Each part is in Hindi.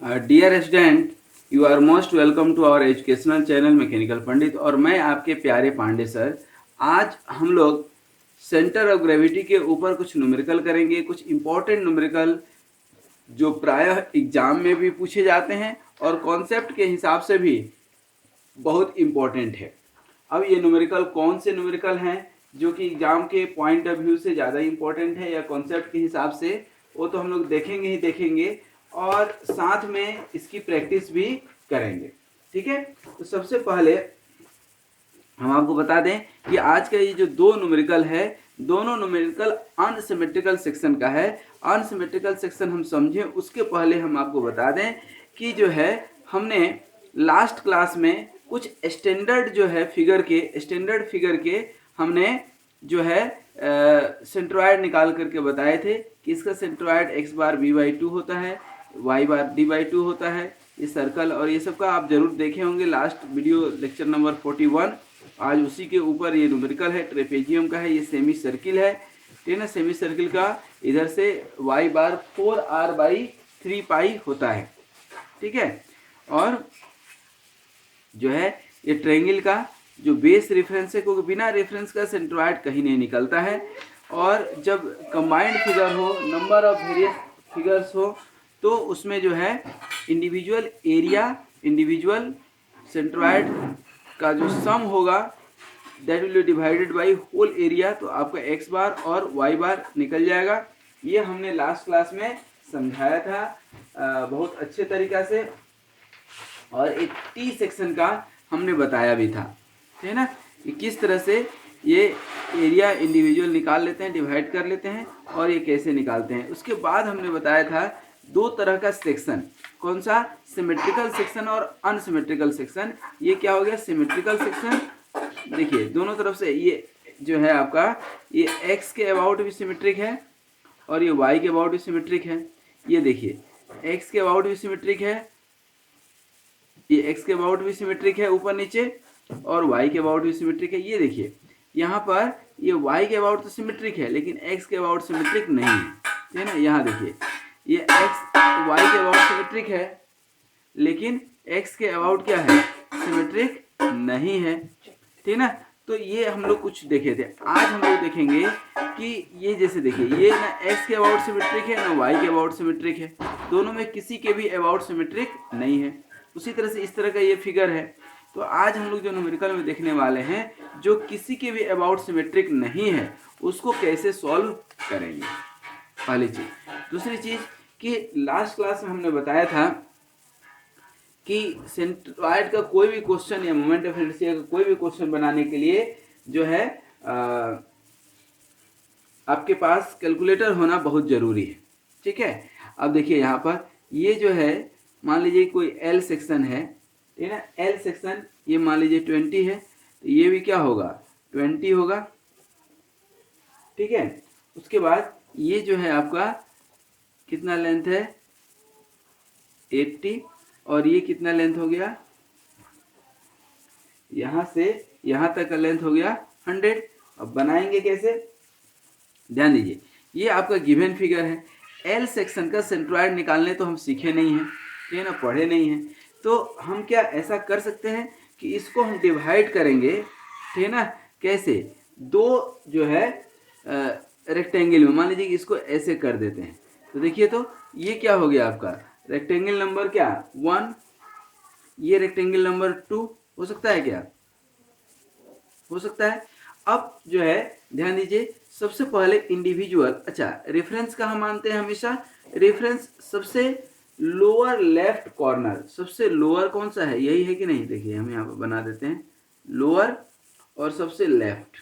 Dear student, you are most welcome to our educational channel mechanical Pandit. और मैं आपके प्यारे पांडे सर। आज हम लोग सेंटर ऑफ ग्रेविटी के ऊपर कुछ न्यूमेरिकल करेंगे, कुछ इम्पोर्टेंट न्यूमेरिकल जो प्रायः एग्जाम में भी पूछे जाते हैं और कॉन्सेप्ट के हिसाब से भी बहुत इम्पोर्टेंट है। अब ये न्यूमेरिकल कौन से न्यूमेरिकल हैं जो कि एग्जाम के पॉइंट ऑफ व्यू से ज़्यादा इम्पोर्टेंट है या कॉन्सेप्ट के हिसाब से, वो तो हम लोग देखेंगे ही देखेंगे और साथ में इसकी प्रैक्टिस भी करेंगे। ठीक है, तो सबसे पहले हम आपको बता दें कि आज का ये जो दो न्यूमेरिकल है, दोनों न्यूमेरिकल अनसिमेट्रिकल सेक्शन का है। अनसिमेट्रिकल सेक्शन हम समझें उसके पहले हम आपको बता दें कि जो है हमने लास्ट क्लास में कुछ स्टैंडर्ड जो है स्टैंडर्ड फिगर के हमने जो है सेंट्रॉयड निकाल करके बताए थे कि इसका सेंट्रॉयड x बार b/2 होता है, y बार d/2 होता है। ये सर्कल और ये सब का आप जरूर देखे होंगे लास्ट वीडियो लेक्चर नंबर 41। आज उसी के ऊपर ये न्यूमेरिकल है, ट्रेपेजियम का है, ये सेमी सर्किल है। ठीक है ना, सेमी सर्किल का इधर से y बार 4r/3 होता है। ठीक है, और जो है ये ट्रायंगल का जो बेस रेफरेंस है, क्योंकि बिना रेफरेंस का सेंट्रॉयड कहीं नहीं निकलता है। और जब कंबाइंड फिगर हो, नंबर ऑफ वेरियस फिगर्स हो, तो उसमें जो है इंडिविजुअल एरिया, इंडिविजुअल सेंट्रॉयड का जो सम होगा that will be divided by whole area, तो आपका x बार और y बार निकल जाएगा। ये हमने लास्ट क्लास में समझाया था बहुत अच्छे तरीक़ा से, और एक टी सेक्शन का हमने बताया भी था। है ना, कि किस तरह से ये एरिया इंडिविजुअल निकाल लेते हैं, डिवाइड कर लेते हैं, और ये कैसे निकालते हैं। उसके बाद हमने बताया था दो तरह का सेक्शन, कौन सा, सिमेट्रिकल सेक्शन और अनसिमेट्रिकल सेक्शन। ये क्या हो गया, सिमेट्रिकल सेक्शन। देखिए दोनों तरफ से ये जो है आपका, ये x के अबाउट भी सिमेट्रिक है और ये y के अबाउट भी सिमेट्रिक है। ये देखिए x के अबाउट भी सिमेट्रिक है, ये x के अबाउट भी सिमेट्रिक है ऊपर नीचे, और y के अबाउट भी सिमेट्रिक है। ये देखिए यहाँ पर ये y के अबाउट तो सिमेट्रिक है लेकिन x के अबाउट सिमेट्रिक नहीं है। ठीक है ना, यहाँ देखिए ये x y के अबाउट सिमेट्रिक है लेकिन x के अबाउट क्या है, सिमेट्रिक नहीं है। ठीक है ना, तो ये हम लोग कुछ देखे थे। आज हम लोग देखेंगे कि ये जैसे देखिए ये ना x के अबाउट सिमेट्रिक है ना y के अबाउट सिमेट्रिक है, दोनों में किसी के भी अबाउट सिमेट्रिक नहीं है। उसी तरह से इस तरह का ये फिगर है। तो आज हम लोग जो न्यूमेरिकल में देखने वाले हैं जो किसी के भी अबाउट सिमेट्रिक नहीं है, उसको कैसे सॉल्व करेंगे, पहली चीज। दूसरी चीज कि लास्ट क्लास में हमने बताया था कि सेंट्रॉयड का कोई भी क्वेश्चन या मोमेंट ऑफ इनर्शिया का कोई भी क्वेश्चन बनाने के लिए जो है आपके पास कैलकुलेटर होना बहुत जरूरी है। ठीक है, अब देखिए यहाँ पर ये जो है, मान लीजिए कोई एल सेक्शन है, ठीक है ना, एल सेक्शन ये मान लीजिए 20 है, तो ये भी क्या होगा, 20 होगा। ठीक है, उसके बाद ये जो है आपका कितना लेंथ है, 80, और ये कितना लेंथ हो गया, यहाँ से यहाँ तक का लेंथ हो गया 100। अब बनाएंगे कैसे, ध्यान दीजिए, ये आपका गिवन फिगर है। एल सेक्शन का सेंट्रॉयड निकालने तो हम सीखे नहीं हैं, ठीक है ना, पढ़े नहीं हैं, तो हम क्या ऐसा कर सकते हैं कि इसको हम डिवाइड करेंगे। ठीक है ना, कैसे, दो जो है रेक्टेंगल में, मान लीजिए कि इसको ऐसे कर देते हैं, तो देखिए तो ये क्या हो गया आपका, रेक्टेंगल नंबर क्या 1, ये रेक्टेंगल नंबर 2 हो सकता है, क्या हो सकता है। अब जो है ध्यान दीजिए, सबसे पहले इंडिविजुअल, अच्छा रेफरेंस कहाँ मानते हैं हमेशा, रेफरेंस सबसे लोअर लेफ्ट कॉर्नर, सबसे लोअर कौन सा है, यही है कि नहीं, देखिए हम यहाँ पर बना देते हैं लोअर और सबसे लेफ्ट।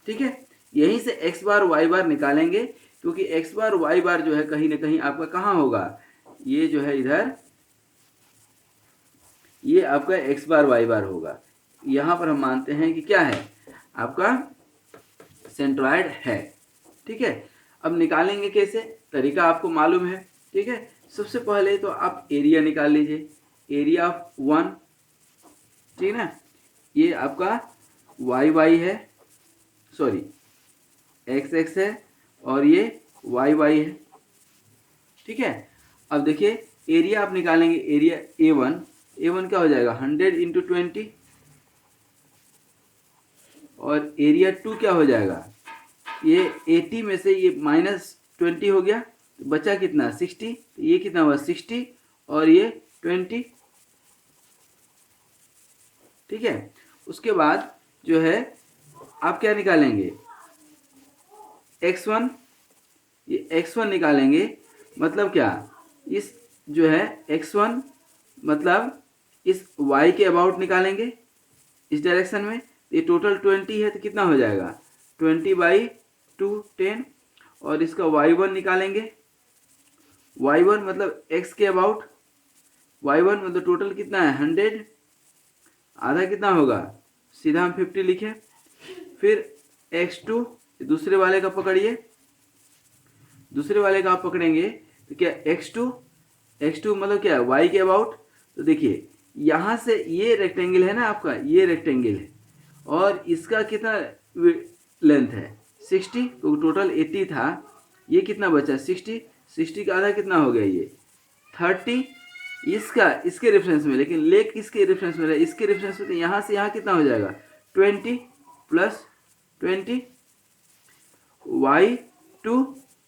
ठीक है, यहीं से x बार y बार निकालेंगे, क्योंकि x बार y बार जो है कहीं ना कहीं आपका कहाँ होगा, ये जो है इधर, ये आपका x बार y बार होगा। यहाँ पर हम मानते हैं कि क्या है, आपका सेंट्रॉयड है। ठीक है, अब निकालेंगे कैसे, तरीका आपको मालूम है। ठीक है, सबसे पहले तो आप एरिया निकाल लीजिए, एरिया ऑफ 1, ठीक है ना, ये आपका वाई वाई है, सॉरी एक्स एक्स है, और ये वाई वाई है। ठीक है, अब देखिए एरिया आप निकालेंगे, एरिया A1 क्या हो जाएगा 100 इंटू 20, और एरिया 2 क्या हो जाएगा, ये 80 में से ये -20 हो गया, तो बचा कितना 60, तो ये कितना हुआ 60 और ये 20, ठीक है। उसके बाद जो है आप क्या निकालेंगे x1, ये x1 निकालेंगे, मतलब क्या, इस जो है x1 मतलब इस y के अबाउट निकालेंगे इस डायरेक्शन में, ये टोटल 20 है तो कितना हो जाएगा 20/2 10, और इसका y1 निकालेंगे, y1 मतलब x के अबाउट, y1 मतलब टोटल कितना है 100, आधा कितना होगा, सीधा हम 50 लिखे। फिर x2 दूसरे वाले का पकड़िए, दूसरे वाले का आप पकड़ेंगे तो क्या x2 मतलब क्या है y के अबाउट, तो देखिए यहाँ से ये रेक्टेंगल है ना आपका, ये रेक्टेंगल है और इसका कितना लेंथ है 60, तो टोटल 80 था, ये कितना बचा 60 का आधा कितना हो गया ये 30, इसका इसके रेफरेंस में, लेकिन लेक किसके रेफरेंस में, इसके रेफरेंस में, तो यहाँ से यहाँ कितना हो जाएगा 20 प्लस 20,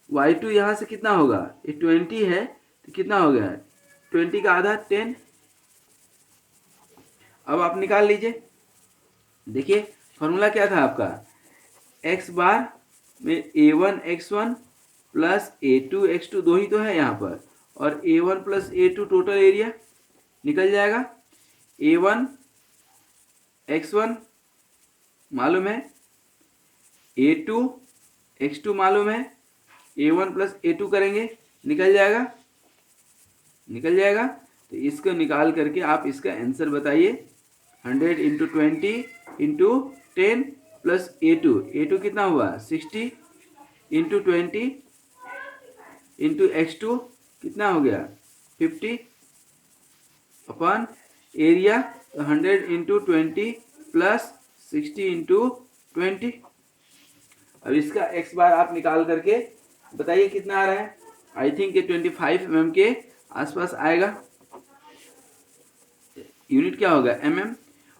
y2 यहाँ से कितना होगा, ये 20 है तो कितना हो गया 20 का आधा 10। अब आप निकाल लीजिए, देखिए फॉर्मूला क्या था आपका, x बार में a1 x1 plus a2 x2 दो ही तो है यहाँ पर, और a1 plus a2 total area निकल जाएगा, a1 x1 मालूम है, a2 x2 मालूम है, a1 प्लस a2 करेंगे निकल जाएगा। तो इसको निकाल करके आप इसका आंसर बताइए, 100 इंटू 20 इंटू 10 प्लस a2 कितना हुआ 60 इंटू 20 इंटू x2 कितना हो गया 50 upon area, 100 into 20 plus 60 into 20। अब इसका x बार आप निकाल करके बताइए कितना आ रहा है, आई थिंक 25 mm के आसपास आएगा, यूनिट क्या होगा mm।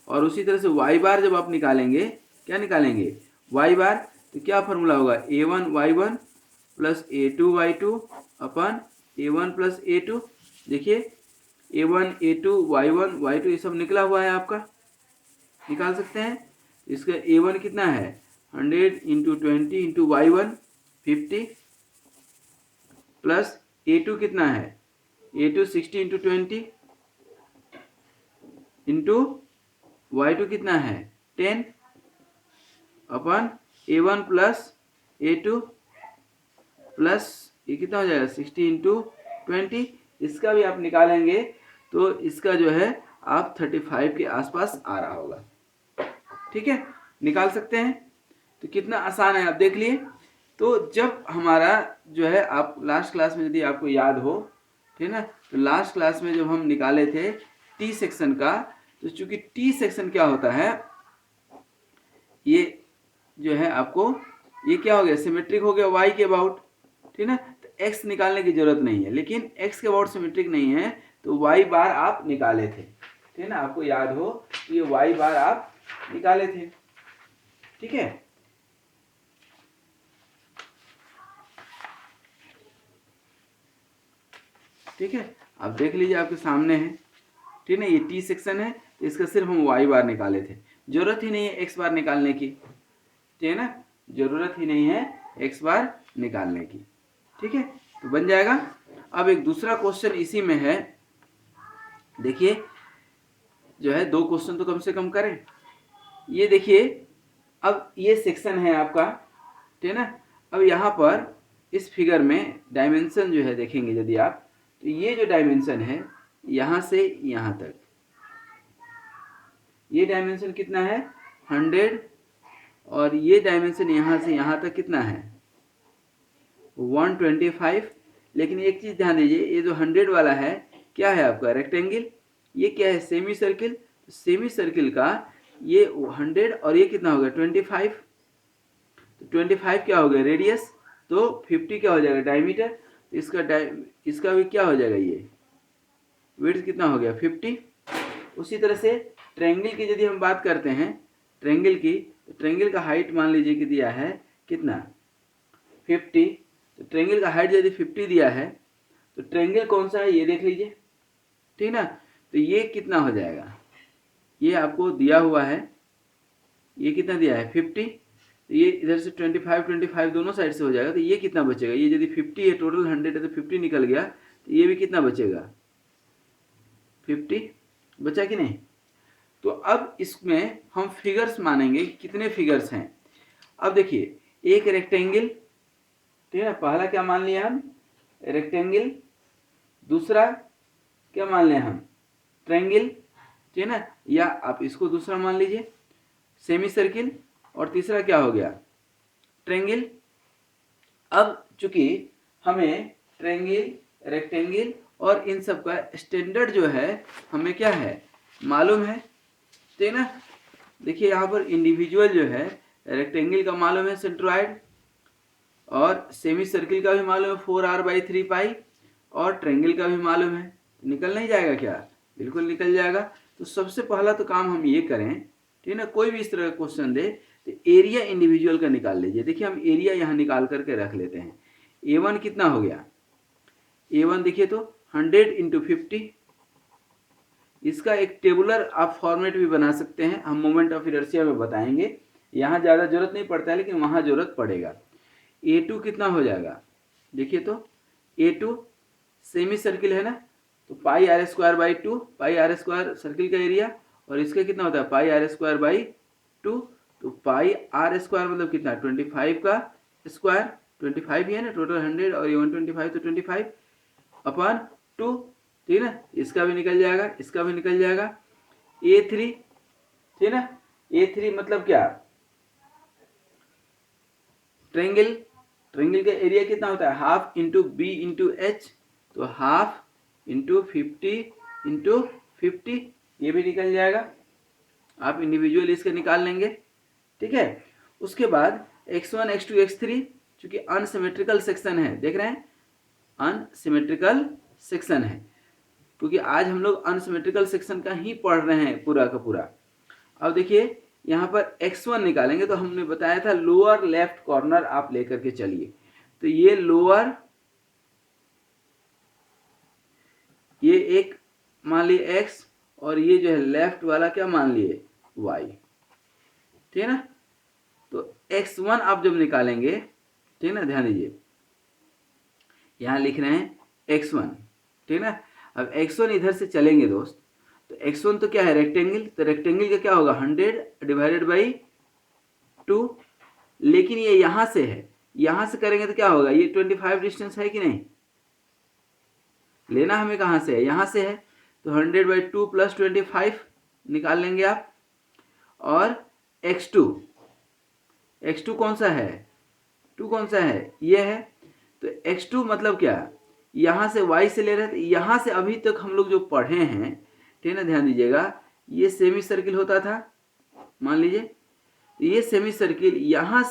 और उसी तरह से y बार जब आप निकालेंगे, क्या निकालेंगे y बार, तो क्या फॉर्मूला होगा a1 y1 plus a2 y2 अपन a1 प्लस a2, देखिए a1 a2 y1 y2 ये सब निकला हुआ है आपका, निकाल सकते हैं। इसका a1 कितना है 100 into 20 into y1 50 plus a2 कितना है a2 60 इंटू 20 इंटू y2 कितना है 10 अपन a1 प्लस a2 प्लस ये कितना हो जाएगा 60 इंटू 20, इसका भी आप निकालेंगे तो इसका जो है आप 35 के आसपास आ रहा होगा, ठीक है, निकाल सकते हैं। तो कितना आसान है आप देख लिए। तो जब हमारा जो है आप लास्ट क्लास में यदि आपको याद हो, ठीक है ना, तो लास्ट क्लास में जब हम निकाले थे टी सेक्शन का, तो चूंकि टी सेक्शन क्या होता है, ये जो है आपको ये क्या हो गया सिमेट्रिक हो गया y के अबाउट, ठीक है ना, तो x निकालने की जरूरत नहीं है, लेकिन x के अबाउट सिमेट्रिक नहीं है तो y बार आप निकाले थे, ठीक है ना, आपको याद हो तो ये y बार आप निकाले थे, ठीक है। ठीक है, आप देख लीजिए आपके सामने है, ठीक है ना, ये टी सेक्शन है तो इसका सिर्फ हम y बार निकाले थे, जरूरत ही नहीं है x बार निकालने की, ठीक है ना, जरूरत ही नहीं है x बार निकालने की, ठीक है, तो बन जाएगा। अब एक दूसरा क्वेश्चन इसी में है, देखिए जो है 2 क्वेश्चन तो कम से कम करें। ये देखिए अब ये सेक्शन है आपका, ठीक है ना, अब यहाँ पर इस फिगर में डायमेंशन जो है देखेंगे यदि आप, तो ये जो डायमेंशन है यहाँ से यहाँ तक, ये डायमेंशन कितना है 100, और ये डायमेंशन यहाँ से यहाँ तक कितना है 125। लेकिन एक चीज़ ध्यान दीजिए, ये जो 100 वाला है क्या है आपका रेक्टेंगल, ये क्या है सेमी सर्किल, सेमी सर्किल का ये 100 और ये कितना हो गया 25, तो 25 क्या हो गया रेडियस, तो 50 क्या हो जाएगा डायमीटर, इसका भी क्या हो जाएगा, ये विड्थ कितना हो गया 50। उसी तरह से ट्रायंगल की यदि हम बात करते हैं, ट्रायंगल की, तो ट्रायंगल का हाइट मान लीजिए कि दिया है कितना 50। तो ट्रायंगल का हाइट यदि 50 दिया है तो ट्रायंगल कौन सा है ये देख लीजिए, ठीक ना। तो ये कितना हो जाएगा, ये आपको दिया हुआ है, ये कितना दिया है 50। तो ये इधर से 25 दोनों साइड से हो जाएगा। तो ये कितना बचेगा, ये यदि 50 है, टोटल 100 है तो 50 निकल गया, तो ये भी कितना बचेगा 50 बचा कि नहीं। तो अब इसमें हम फिगर्स मानेंगे, कितने फिगर्स हैं। अब देखिए एक रेक्टेंगल, ठीक है ना, पहला क्या मान लिया हम रेक्टेंगल, दूसरा क्या मान लिया हम ट्रायंगल, ठीक है ना, या आप इसको दूसरा मान लीजिए सेमी सर्किल, और तीसरा क्या हो गया ट्रायंगल। अब चूंकि हमें ट्रायंगल, रेक्टेंगल और इन सब का स्टैंडर्ड जो है हमें क्या है मालूम है, ठीक है ना। देखिए यहाँ पर इंडिविजुअल जो है रेक्टेंगल का मालूम है सेंट्रोइड, और सेमी सर्किल का भी मालूम है 4r/3π, और ट्रायंगल का भी मालूम है। निकल नहीं जाएगा क्या, बिल्कुल निकल जाएगा। तो सबसे पहला तो काम हम ये करें, ठीक है ना, कोई भी इस तरह का क्वेश्चन दे तो एरिया इंडिविजुअल का निकाल लीजिए। देखिए हम एरिया यहाँ निकाल करके रख लेते हैं। A1 कितना हो गया, A1 देखिए तो 100 × 50। इसका एक टेबुलर आप फॉर्मेट भी बना सकते हैं, हम मोमेंट ऑफ इनर्शिया में बताएंगे, यहाँ ज़्यादा जरूरत नहीं पड़ता है लेकिन वहाँ जरूरत पड़ेगा। A2 कितना हो जाएगा, देखिए तो A2 सेमी सर्किल है ना, तो πr²/2, πr² सर्किल का एरिया, और इसका कितना होता है πr²/2। तो πr² मतलब कितना 25 का स्क्वायर, 25 ही है ना, टोटल 100 और ये 125 तो 25/2, ठीक है ना। इसका भी निकल जाएगा, इसका भी निकल जाएगा। A3, ठीक है ना, A3 मतलब क्या ट्रायंगल, ट्रायंगल का एरिया कितना होता है half into B into H, तो हाफ इंटू 50 इंटू 50, ये भी निकल जाएगा। आप इंडिविजुअल इसके निकाल लेंगे, ठीक है। उसके बाद x1 x2 x3, चूंकि अनसिमेट्रिकल सेक्शन है, देख रहे हैं अनसिमेट्रिकल सेक्शन है, क्योंकि आज हम लोग अनसिमेट्रिकल सेक्शन का ही पढ़ रहे हैं पूरा का पूरा। अब देखिए यहाँ पर x1 निकालेंगे, तो हमने बताया था लोअर लेफ्ट कॉर्नर आप लेकर के चलिए, तो ये लोअर, ये एक मान लिए x, और ये जो है लेफ्ट वाला क्या मान लिए y, ठीक है ना। तो x1 आप जब निकालेंगे, ठीक है ना, ध्यान दीजिए यहाँ लिख रहे हैं x1, ठीक है ना। अब x1 इधर से चलेंगे दोस्त, तो x1 तो क्या है रेक्टेंगल, तो रेक्टेंगल का क्या होगा 100/2, लेकिन ये यहाँ से है, यहाँ से करेंगे तो क्या होगा, ये 25 डिस्टेंस है कि नहीं, लेना हमें कहाँ से है, यहाँ से है, तो 100/2 + 25 निकाल लेंगे आप। और x2 कौन सा है, 2 कौन सा है, ये है, तो x2 मतलब क्या, यहाँ से y से ले रहे थे, यहाँ से अभी तक हम लोग जो पढ़े हैं, ठीक है ना, ध्यान दीजिएगा, ये सेमी सर्किल होता था मान लीजिए, तो ये सेमी सर्किल यहाँ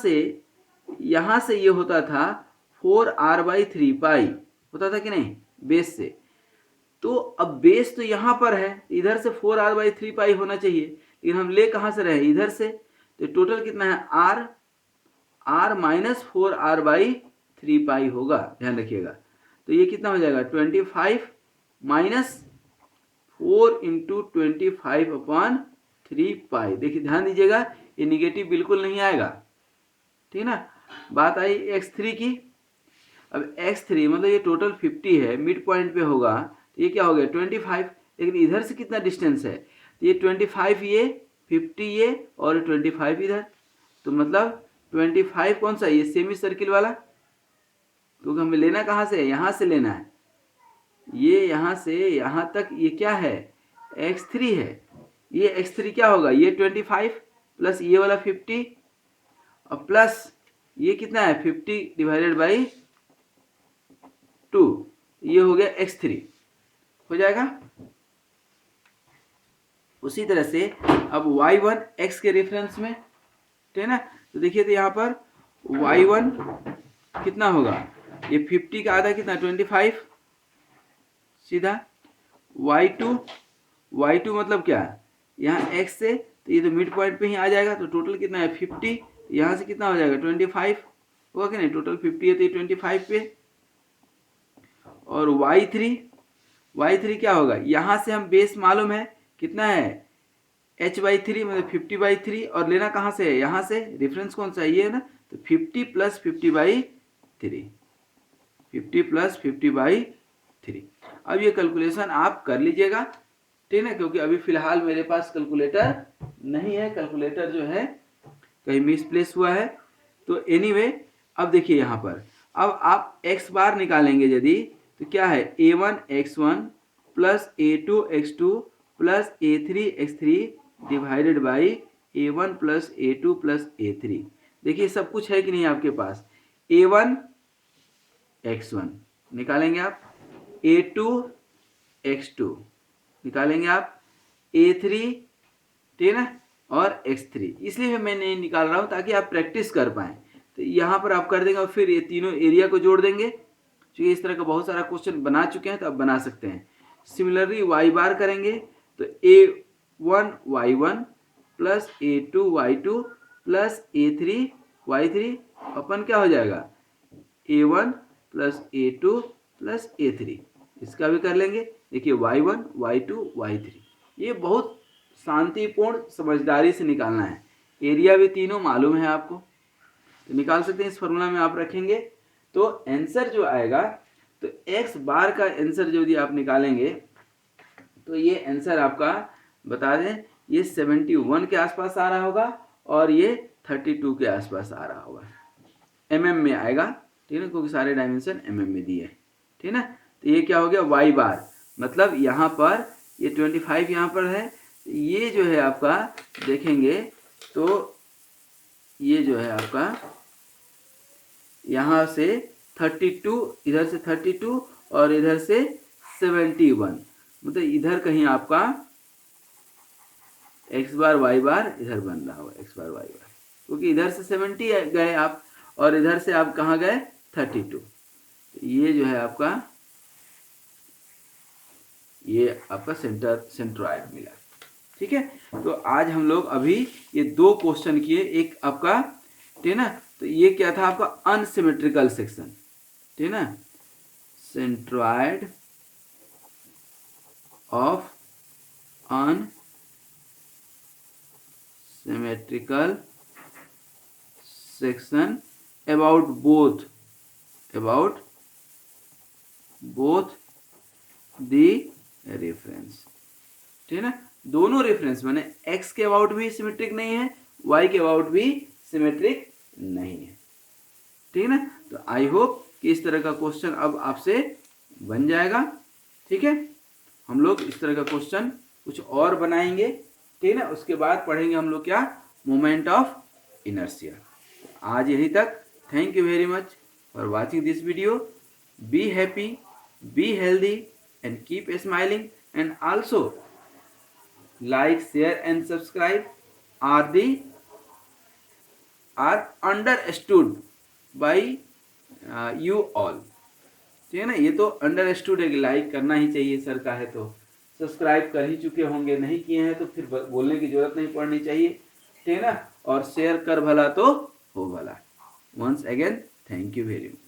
से ये होता था 4r/3π होता था कि नहीं बेस से। तो अब बेस तो यहाँ पर है, इधर से 4r/3π होना चाहिए, लेकिन हम ले कहाँ से रहे इधर से, तो टोटल कितना है r - 4r/3π होगा, ध्यान रखिएगा। तो ये कितना हो जाएगा 25 - 4 × 25/3π। देखिए ध्यान दीजिएगा ये निगेटिव बिल्कुल नहीं आएगा, ठीक है ना। बात आई x3 की। अब x3 मतलब ये टोटल 50 है, मिड पॉइंट पे होगा, तो ये क्या हो गया 25, लेकिन इधर से कितना डिस्टेंस है, तो ये 25 ये 50 ये और 25 इधर, तो मतलब 25 कौन सा, ये सेमी सर्किल वाला, क्योंकि हमें लेना कहाँ से है, यहाँ से लेना है, ये यहाँ से यहाँ तक ये क्या है x3 है, ये x3 क्या होगा, ये 25 प्लस ये वाला 50 और प्लस ये कितना है 50/2, ये हो गया x3 हो जाएगा। उसी तरह से अब y1 x के रेफरेंस में, ठीक है ना, तो देखिए तो यहाँ पर y1 कितना होगा ये 50 का आधा कितना 25 सीधा। y2 मतलब क्या, यहाँ x से तो ये तो मिड पॉइंट पे ही आ जाएगा, तो टोटल कितना है 50, यहाँ से कितना हो जाएगा 25 होगा कि नहीं, टोटल 50 है तो ये 25 पे। और y3 क्या होगा, यहाँ से हम बेस मालूम है कितना है h/3 मतलब 50/3, और लेना कहाँ से है, यहाँ से, रेफरेंस कौन सा है ये है ना, तो 50 + 50/3, 50 + 50/3। अब ये कैलकुलेशन आप कर लीजिएगा, ठीक है, क्योंकि अभी फिलहाल मेरे पास कैलकुलेटर नहीं है, कैलकुलेटर जो है कहीं मिसप्लेस हुआ है। तो एनीवे अब देखिए यहाँ पर, अब आप x बार निकालेंगे यदि, तो क्या है a1x1 + a2x2 + a3x3 divided by a1 + a2 + a3। देखिए सब कुछ है कि नहीं आपके पास, a1x1 निकालेंगे आप, a2x2 निकालेंगे आप, a3, ठीक है ना, और x3। इसलिए मैं नहीं निकाल रहा हूँ ताकि आप प्रैक्टिस कर पाएँ। तो यहाँ पर आप कर देंगे और फिर ये तीनों एरिया को जोड़ देंगे, क्योंकि इस तरह का बहुत सारा क्वेश्चन बना चुके हैं तो आप बना सकते हैं। सिमिलरली y बार करेंगे तो a1y1 + a2y2 + a3y3 अपन क्या हो जाएगा a1 + a2 + a3। इसका भी कर लेंगे, देखिए y1 y2 y3। ये बहुत शांतिपूर्ण समझदारी से निकालना है, एरिया भी तीनों मालूम है आपको, तो निकाल सकते हैं। इस फॉर्मूला में आप रखेंगे तो आंसर जो आएगा, तो x बार का आंसर जो यदि आप निकालेंगे तो ये आंसर आपका बता दें, ये 71 के आसपास आ रहा होगा और ये 32 के आसपास आ रहा होगा, mm में आएगा, ठीक है, क्योंकि सारे डायमेंशन mm में दिए हैं, ठीक है ना। तो ये क्या हो गया y बार, मतलब यहाँ पर ये 25 यहाँ पर है, ये जो है आपका देखेंगे तो ये जो है आपका यहाँ से 32, इधर से 32 और इधर से 71, मतलब इधर कहीं आपका x बार y बार इधर बन रहा होगा, x बार y बार, क्योंकि इधर से 70 गए आप और इधर से आप कहाँ गए 32। ये जो है आपका, ये आपका सेंट्रॉइड मिला, ठीक है। तो आज हम लोग अभी ये 2 क्वेश्चन किए, एक आपका, ठीक है ना, तो ये क्या था आपका अनसिमेट्रिकल सेक्शन, ठीक है ना, centroid of unsymmetrical section about both the reference, ठीक है ना, दोनों रेफरेंस माने x के अबाउट भी सिमेट्रिक नहीं है, y के अबाउट भी सिमेट्रिक नहीं है, ठीक है ना। तो आई होप कि इस तरह का क्वेश्चन अब आपसे बन जाएगा, ठीक है। हम लोग इस तरह का क्वेश्चन कुछ और बनाएंगे, ठीक है ना, उसके बाद पढ़ेंगे हम लोग क्या, मोमेंट ऑफ इनर्शिया। आज यहीं तक, thank you very much for watching this video. Be happy, be healthy and keep smiling, and also like, share and subscribe are understood by you all, ठीक है ना। ये तो अंडरस्टूड है कि लाइक करना ही चाहिए सर का है, तो सब्सक्राइब कर ही चुके होंगे, नहीं किए हैं तो फिर बोलने की जरूरत नहीं पड़नी चाहिए, ठीक है ना, और शेयर कर भला तो हो भला। Once again thank you very much.